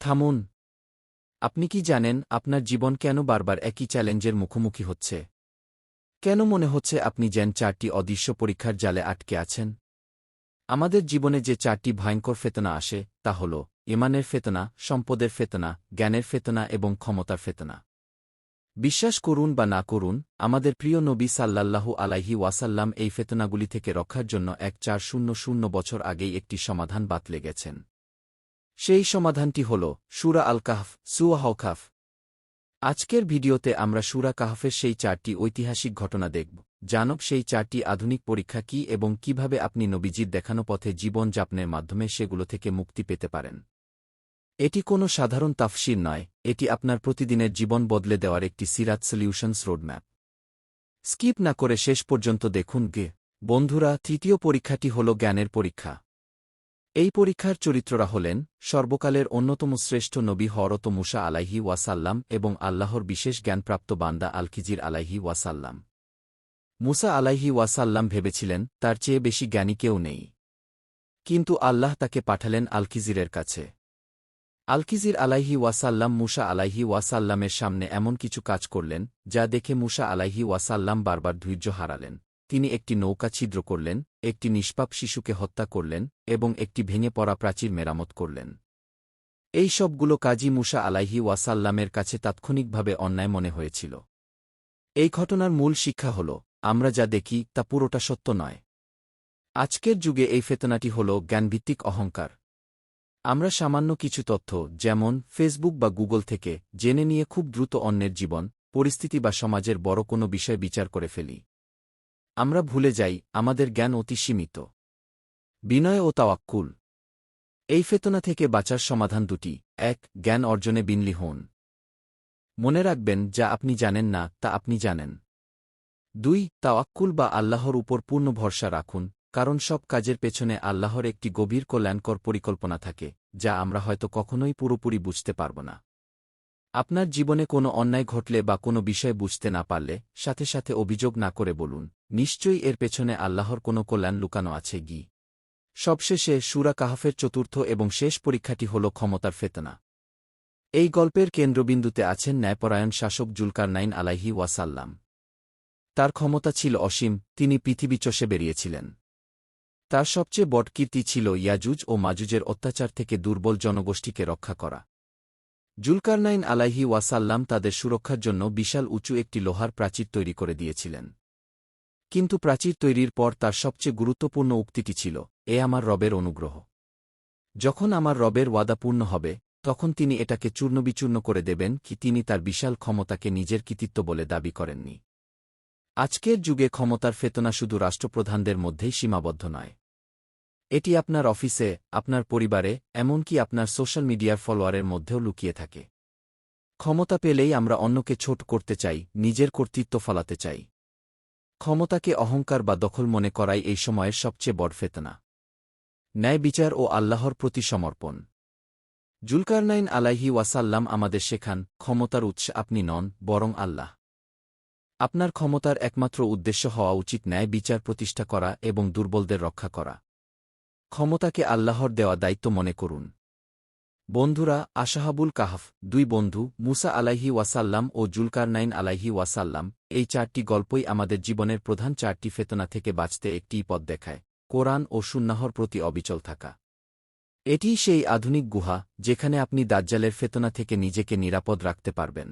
থামুন। আপনি কি জানেন আপনার জীবন কেন বারবার একই চ্যালেঞ্জের মুখোমুখি হচ্ছে? কেন মনে হচ্ছে আপনি যেন 4টি অদৃশ্য পরীক্ষার জালে আটকে আছেন? আমাদের জীবনে যে 4টি ভয়ঙ্কর ফেতনা আসে তা হল ঈমানের ফেতনা, সম্পদের ফেতনা, জ্ঞানের ফেতনা এবং ক্ষমতার ফেতনা। বিশ্বাস করুন বা না করুন, আমাদের প্রিয় নবী সাল্লাল্লাহু আলাইহি ওয়াসাল্লাম এই ফেতনাগুলি থেকে রক্ষার জন্য 1400 বছর আগেই একটি সমাধান বাতলে গেছেন। সেই সমাধানটি হল সূরা আল কাহফ, সূরা কাহফ। আজকের ভিডিওতে আমরা সূরা কাহফের সেই 4টি ঐতিহাসিক ঘটনা দেখব। জানব সেই 4টি আধুনিক পরীক্ষা কী এবং কিভাবে আপনি নবীজির দেখানো পথে জীবন যাপনের মাধ্যমে সেগুলো থেকে মুক্তি পেতে পারেন। এটি কোনো সাধারণ তাফসীর নয়, এটি আপনার প্রতিদিনের জীবন বদলে দেওয়ার একটি সিরাত সলিউশনস রোডম্যাপ। স্কিপ না করে শেষ পর্যন্ত দেখুন। বন্ধুরা, তৃতীয় পরীক্ষাটি হল জ্ঞানের পরীক্ষা। এই পরীক্ষার চরিত্ররা হলেন সর্বকালের অন্যতম শ্রেষ্ঠ নবী হযরত মূসা আলাইহি ওয়াসাল্লাম এবং আল্লাহর বিশেষ জ্ঞানপ্রাপ্ত বান্দা আল-খিজির আলাইহি ওয়াসাল্লাম। মূসা আলাইহি ওয়াসাল্লাম ভেবেছিলেন তার চেয়ে বেশি জ্ঞানী কেউ নেই। কিন্তু আল্লাহ তাকে পাঠালেন আল-খিজিরের কাছে। আল-খিজির আলাইহি ওয়াসাল্লাম মূসা আলাইহি ওয়াসাল্লামের সামনে এমন কিছু কাজ করলেন যা দেখে মূসা আলাইহি ওয়াসাল্লাম বারবার ধৈর্য হারালেন। তিনি একটি নৌকা ছিদ্র করলেন, একটি নিষ্পাপ শিশুকে হত্যা করলেন এবং একটি ভেঙে পড়া প্রাচীর মেরামত করলেন। এই সবগুলো কাজই মূসা আলাইহি ওয়াসাল্লামের কাছে তাৎক্ষণিকভাবে অন্যায় মনে হয়েছিল। এই ঘটনার মূল শিক্ষা হল, আমরা যা দেখি তা পুরোটা সত্য নয়। আজকের যুগে এই ফেতনাটি হল জ্ঞানভিত্তিক অহংকার। আমরা সামান্য কিছু তথ্য, যেমন ফেসবুক বা গুগল থেকে জেনে নিয়ে খুব দ্রুত অন্যের জীবন, পরিস্থিতি বা সমাজের বড় কোনো বিষয় বিচার করে ফেলি। আমরা ভুলে যাই আমাদের জ্ঞান অতি সীমিত। বিনয় ও তাওয়াক্কুল। এই ফেতনা থেকে বাঁচার সমাধান দুটি। 1. জ্ঞান অর্জনে বিনয়ী হন। মনে রাখবেন, যা আপনি জানেন না তা আপনি জানেন। 2. তাওয়াক্কুল বা আল্লাহর উপর পূর্ণ ভরসা রাখুন, কারণ সব কাজের পেছনে আল্লাহর একটি গভীর কল্যাণকর পরিকল্পনা থাকে, যা আমরা হয়তো কখনোই পুরোপুরি বুঝতে পারব না। আপনার জীবনে কোনো অন্যায় ঘটলে বা কোনো বিষয় বুঝতে না পারলে সাথে সাথে অভিযোগ না করে বলুন, নিশ্চয়ই এর পেছনে আল্লাহর কোনো কল্যাণ লুকানো আছে। সবশেষে সূরা কাহফের চতুর্থ এবং শেষ পরীক্ষাটি হল ক্ষমতার ফেতনা। এই গল্পের কেন্দ্রবিন্দুতে আছেন ন্যায়পরায়ণ শাসক জুলকারনাইন আলাইহি ওয়াসাল্লাম। তার ক্ষমতা ছিল অসীম, তিনি পৃথিবী চষে বেরিয়েছিলেন। তার সবচেয়ে বড় কীর্তি ছিল ইয়াজুজ ও মাজুজের অত্যাচার থেকে দুর্বল জনগোষ্ঠীকে রক্ষা করা। জুলকারনাইন আলাইহি ওয়াসাল্লাম তাদের সুরক্ষার জন্য বিশাল উঁচু একটি লোহার প্রাচীর তৈরি করে দিয়েছিলেন। কিন্তু প্রাচীর তৈরির পর তার সবচেয়ে গুরুত্বপূর্ণ উক্তিটি ছিল, এ আমার রবের অনুগ্রহ। যখন আমার রবের ওয়াদা পূর্ণ হবে, তখন তিনি এটাকে চূর্ণবিচূর্ণ করে দেবেন। তিনি তার বিশাল ক্ষমতাকে নিজের কৃতিত্ব বলে দাবি করেননি। আজকের যুগে ক্ষমতার ফেতনা শুধু রাষ্ট্রপ্রধানদের মধ্যেই সীমাবদ্ধ নয়। এটি আপনার অফিসে, আপনার পরিবারে, এমনকি আপনার সোশ্যাল মিডিয়ার ফলোয়ারের মধ্যেও লুকিয়ে থাকে। ক্ষমতা পেলেই আমরা অন্যকে ছোট করতে চাই, নিজের কর্তৃত্ব ফলাতে চাই। ক্ষমতাকে অহংকার বা দখল মনে করাই এই সময়ের সবচেয়ে বড় ফেতনা। ন্যায় বিচার ও আল্লাহর প্রতি সমর্পণ। জুলকারনাইন আলাইহি ওয়াসাল্লাম আমাদের শেখান, ক্ষমতার উৎস আপনি নন, বরং আল্লাহ। আপনার ক্ষমতার একমাত্র উদ্দেশ্য হওয়া উচিত ন্যায় বিচার প্রতিষ্ঠা করা এবং দুর্বলদের রক্ষা করা। ক্ষমতাকে আল্লাহর দেওয়া দায়িত্ব মনে করুন। বন্ধুরা, আসহাবুল কাহফ, 2 বন্ধু, মূসা আলাইহি ওয়াসাল্লাম ও জুলকারনাইন আলাইহি ওয়াসাল্লাম, এই 4টি গল্পই আমাদের জীবনের প্রধান 4টি ফেতনা থেকে বাঁচতে একটিই পথ দেখায়, কোরআন ও সুন্নাহর প্রতি অবিচল থাকা। এটিই সেই আধুনিক গুহা যেখানে আপনি দাজ্জালের ফেতনা থেকে নিজেকে নিরাপদ রাখতে পারবেন।